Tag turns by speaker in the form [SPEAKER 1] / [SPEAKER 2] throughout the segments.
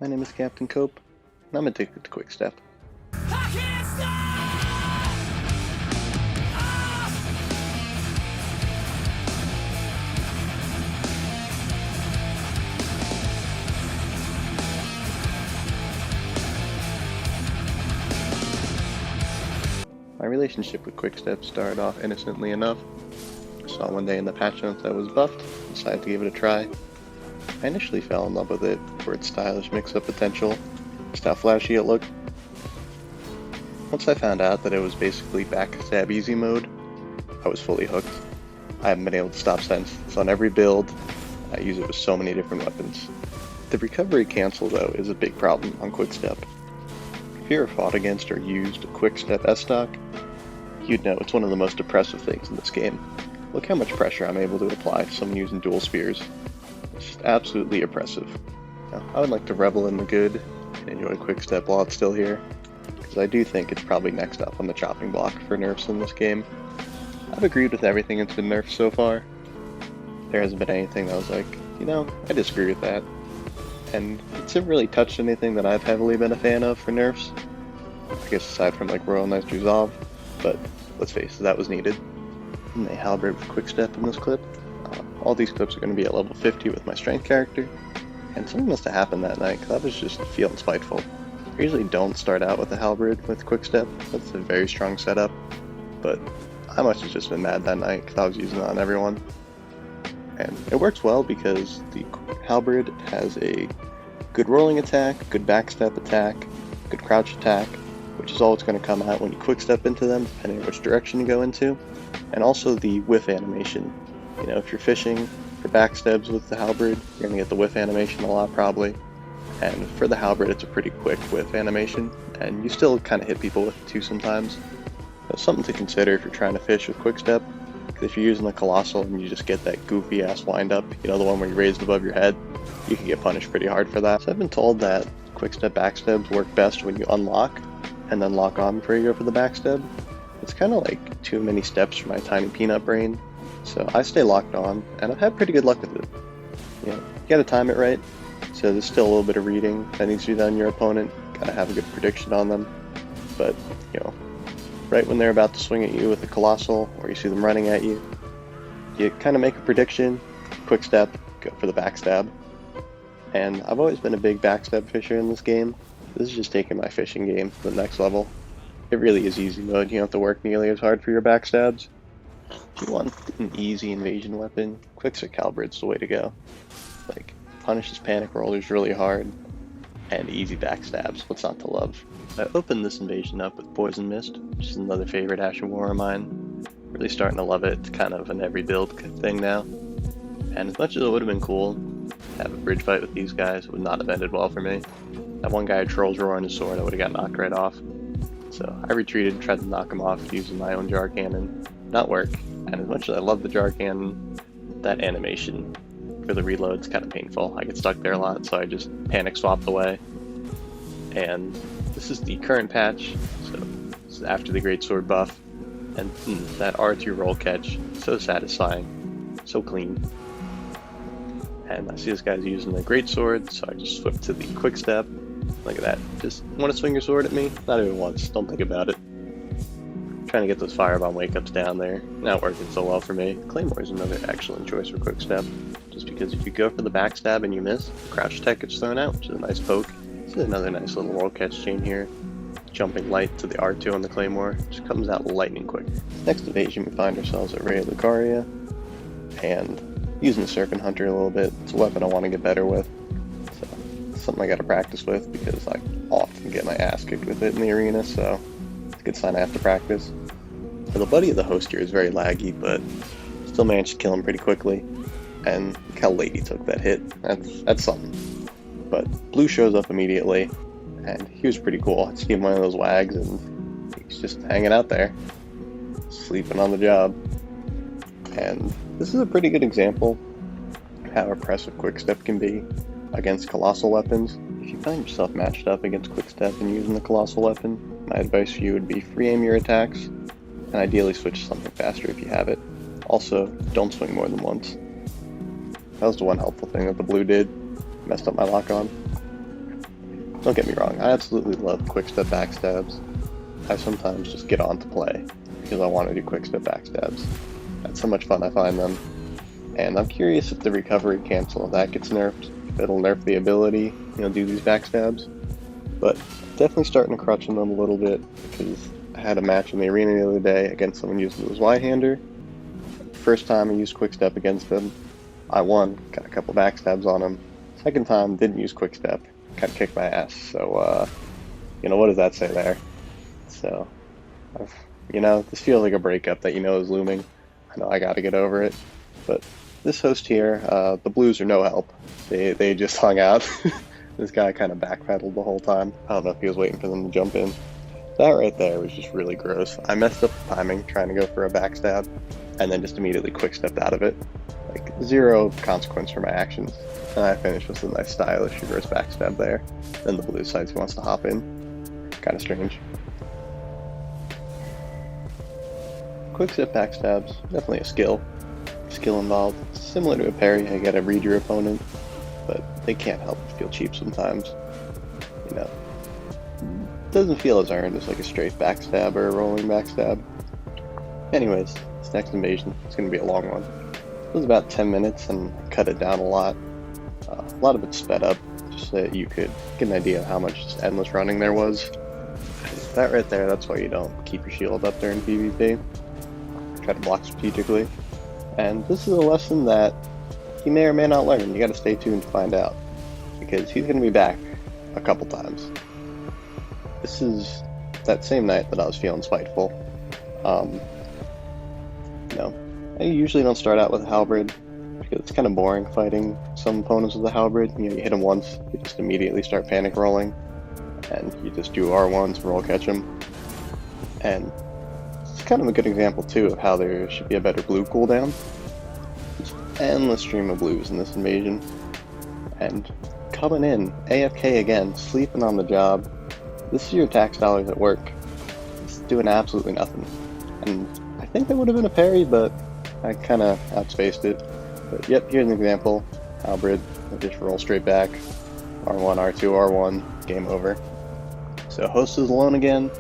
[SPEAKER 1] My name is Captain Cope, and I'm addicted to Quickstep. My relationship with Quickstep started off innocently enough. I saw one day in the patch notes that was buffed, decided to give it a try. I initially fell in love with it for its stylish mix-up potential, just how flashy it looked. Once I found out that it was basically Backstab easy mode, I was fully hooked. I haven't been able to stop since. It's on every build. I use it with so many different weapons. The recovery cancel though is a big problem on Quickstep. If you ever fought against or used a Quickstep S-Stock, you'd know it's one of the most oppressive things in this game. Look how much pressure I'm able to apply to someone using dual spears. It's just absolutely oppressive. Now, I would like to revel in the good and enjoy Quickstep while it's still here, because I do think it's probably next up on the chopping block for nerfs in this game. I've agreed with everything that's been nerfed so far. There hasn't been anything that was like, I disagree with that. And it hasn't really touched anything that I've heavily been a fan of for nerfs. I guess aside from like Royal Knight's Resolve, but let's face it, that was needed. And they halberd with Quickstep in this clip. All these clips are going to be at level 50 with my strength character, and something must have happened that night because I was just feeling spiteful. I usually don't start out with a halberd with Quickstep, that's a very strong setup, but I must have just been mad that night because I was using it on everyone. And it works well because the halberd has a good rolling attack, good backstep attack, good crouch attack, which is all it's going to come out when you quickstep into them, depending on which direction you go into, and also the whiff animation. If you're fishing for backstabs with the halberd, you're going to get the whiff animation a lot probably, and for the halberd it's a pretty quick whiff animation, and you still kind of hit people with it too sometimes. So something to consider if you're trying to fish with Quickstep. If you're using the Colossal and you just get that goofy ass windup, the one where you raise it above your head, you can get punished pretty hard for that. So I've been told that Quickstep backstabs work best when you unlock and then lock on before you go for the backstab. It's kind of like too many steps for my tiny peanut brain, so I stay locked on, and I've had pretty good luck with it. You gotta time it right, so there's still a little bit of reading that needs to be done on your opponent, gotta have a good prediction on them, but right when they're about to swing at you with the Colossal, or you see them running at you, you kind of make a prediction, quick step, go for the backstab. And I've always been a big backstab fisher in this game. This is just taking my fishing game to the next level. It really is easy mode, you don't have to work nearly as hard for your backstabs. If you want an easy invasion weapon, Quickstep halberd's the way to go. Like, punishes panic rollers really hard, and easy backstabs, what's not to love? I opened this invasion up with Poison Mist, which is another favorite Ash of War of mine. Really starting to love it, it's kind of an every build thing now. And as much as it would have been cool to have a bridge fight with these guys, it would not have ended well for me. That one guy had Trolls roaring his sword, I would have got knocked right off. So I retreated and tried to knock him off using my own jar cannon. Not work, and as much as I love the jar cannon, that animation for the reload's kind of painful. I get stuck there a lot, so I just panic swapped away. And this is the current patch, so this is after the Great Sword buff, and that R2 roll catch, so satisfying, so clean. And I see this guy's using the Great Sword, so I just flip to the Quick Step. Look at that, just want to swing your sword at me? Not even once, don't think about it. Trying to get those firebomb wake-ups down there, not working so well for me. Claymore is another excellent choice for Quickstep, just because if you go for the backstab and you miss, the crouch attack gets thrown out, which is a nice poke. This is another nice little roll catch chain here. Jumping light to the R2 on the Claymore, just comes out lightning quick. Next evasion we find ourselves at Ray of Lucaria, and using the Serpent Hunter a little bit. It's a weapon I want to get better with, so it's something I gotta practice with because I often get my ass kicked with it in the arena, so it's a good sign I have to practice. So the buddy of the host here is very laggy, but still managed to kill him pretty quickly, and look how late he took that hit. That's something. But Blue shows up immediately, and he was pretty cool. I see him one of those wags, and he's just hanging out there, sleeping on the job. And this is a pretty good example of how oppressive Quickstep can be against Colossal weapons. If you find yourself matched up against Quickstep and using the Colossal weapon, my advice for you would be free aim your attacks, and ideally switch to something faster if you have it. Also, don't swing more than once. That was the one helpful thing that the Blue did. Messed up my lock on. Don't get me wrong, I absolutely love Quickstep backstabs. I sometimes just get on to play because I want to do Quickstep backstabs. That's so much fun I find them. And I'm curious if the recovery cancel, if that gets nerfed, if it'll nerf the ability, do these backstabs. But definitely starting to crutch on them a little bit because I had a match in the arena the other day against someone using his Y-hander. First time I used Quickstep against him, I won, got a couple backstabs on him. Second time, didn't use Quickstep, kind of kicked my ass. So, what does that say there? So, this feels like a breakup that is looming. I know I gotta get over it. But this host here, the blues are no help. They just hung out. This guy kind of backpedaled the whole time. I don't know if he was waiting for them to jump in. That right there was just really gross. I messed up the timing trying to go for a backstab, and then just immediately quick-stepped out of it. Like, zero consequence for my actions. And I finished with a nice stylish reverse backstab there. Then the blue decides he wants to hop in. Kind of strange. Quick-step backstabs, definitely a skill involved. Similar to a parry, you gotta read your opponent, but they can't help but feel cheap sometimes. Doesn't feel as earned as like a straight backstab or a rolling backstab. Anyways, this next invasion is gonna be a long one. It was about 10 minutes and I cut it down a lot. A lot of it sped up, just so that you could get an idea of how much just endless running there was. That right there, that's why you don't keep your shield up during PvP. Try to block strategically. And this is a lesson that he may or may not learn. You gotta stay tuned to find out. Because he's gonna be back a couple times. This is that same night that I was feeling spiteful. I usually don't start out with a halberd because it's kind of boring fighting some opponents with a halberd. You hit them once, you just immediately start panic rolling, and you just do R1s, roll catch them. And it's kind of a good example too of how there should be a better blue cooldown. Just endless stream of blues in this invasion, and coming in AFK again, sleeping on the job. This is your tax dollars at work. It's doing absolutely nothing. And I think that would have been a parry, but I kind of outspaced it. But yep, here's an example. Halberd, just roll straight back. R1, R2, R1, game over. So host is alone again,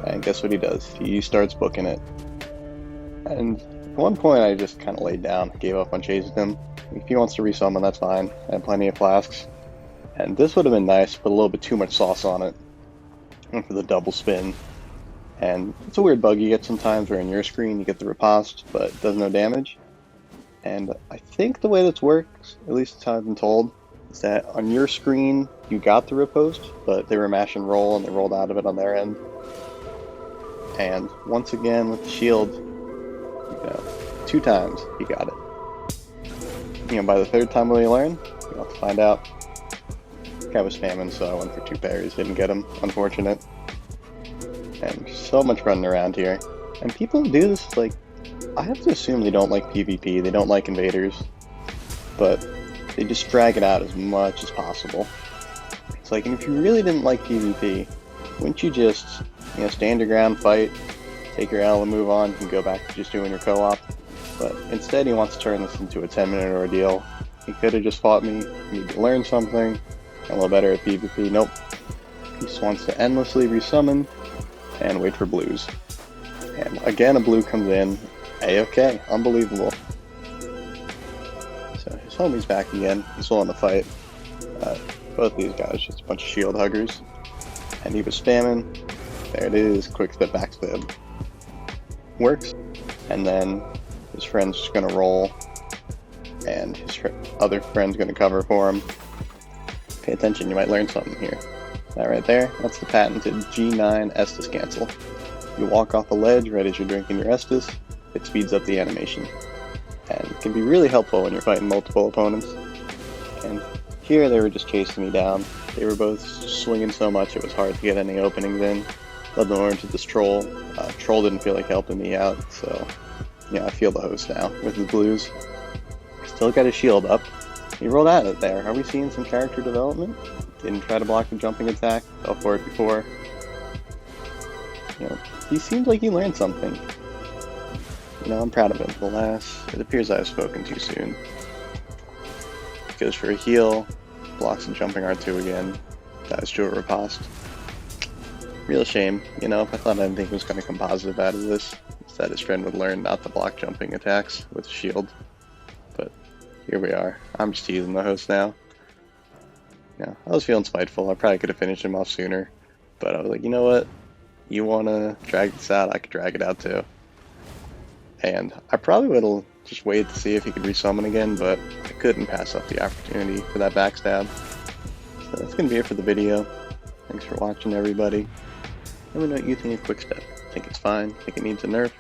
[SPEAKER 1] and guess what he does? He starts booking it. And at one point I just kind of laid down, gave up on chasing him. If he wants to resummon, that's fine. I have plenty of flasks. And this would have been nice, but a little bit too much sauce on it. Went for the double spin. And it's a weird bug you get sometimes where in your screen you get the riposte, but it does no damage. And I think the way this works, at least how I've been told, is that on your screen you got the riposte, but they were mash and roll and they rolled out of it on their end. And once again with the shield, 2 times he got it. By the 3rd time will you learn? You'll have to find out. This guy was spamming, so I went for 2 parries, didn't get him, unfortunate. And so much running around here. And people who do this, I have to assume they don't like PvP, they don't like invaders, but they just drag it out as much as possible. It's like, and if you really didn't like PvP, wouldn't you just, stand your ground, fight, take your L and move on, and go back to just doing your co-op? But instead he wants to turn this into a 10-minute ordeal. He could have just fought me, need to learn something, a little better at PvP. Nope. He just wants to endlessly resummon and wait for blues. And again, a blue comes in. AFK. Unbelievable. So his homie's back again. He's still in the fight. Both these guys just a bunch of shield huggers. And he was spamming. There it is. Quick step backstab. Works. And then his friend's just going to roll. And his other friend's going to cover for him. Pay attention. You might learn something here. That right there, that's the patented G9 Estus cancel. You walk off a ledge right as you're drinking your Estus, it speeds up the animation. And it can be really helpful when you're fighting multiple opponents. And here they were just chasing me down. They were both swinging so much it was hard to get any openings in. Led them over to this troll. Troll didn't feel like helping me out, so I feel the host now with his blues. Still got his shield up. He rolled out it there. Are we seeing some character development? Didn't try to block the jumping attack, fell for it before. He seems like he learned something. I'm proud of him. It appears I've spoken too soon. Goes for a heal, blocks the jumping R2 again, That was Joe Riposte. Real shame, you know, I thought anything was going to come positive out of this. Instead his friend would learn not to block jumping attacks with a shield. But here we are. I'm just teasing the host now. Yeah, I was feeling spiteful. I probably could have finished him off sooner. But I was like, you know what? You want to drag this out? I could drag it out too. And I probably would have just waited to see if he could resummon again, but I couldn't pass up the opportunity for that backstab. So that's going to be it for the video. Thanks for watching, everybody. Let me know what you think of Quickstep. Think it's fine? Think it needs a nerf?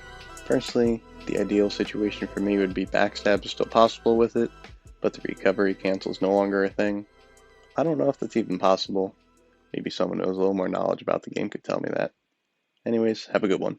[SPEAKER 1] Personally, the ideal situation for me would be Backstabs is still possible with it, but the recovery cancel is no longer a thing. I don't know if that's even possible. Maybe someone who knows a little more knowledge about the game could tell me that. Anyways, have a good one.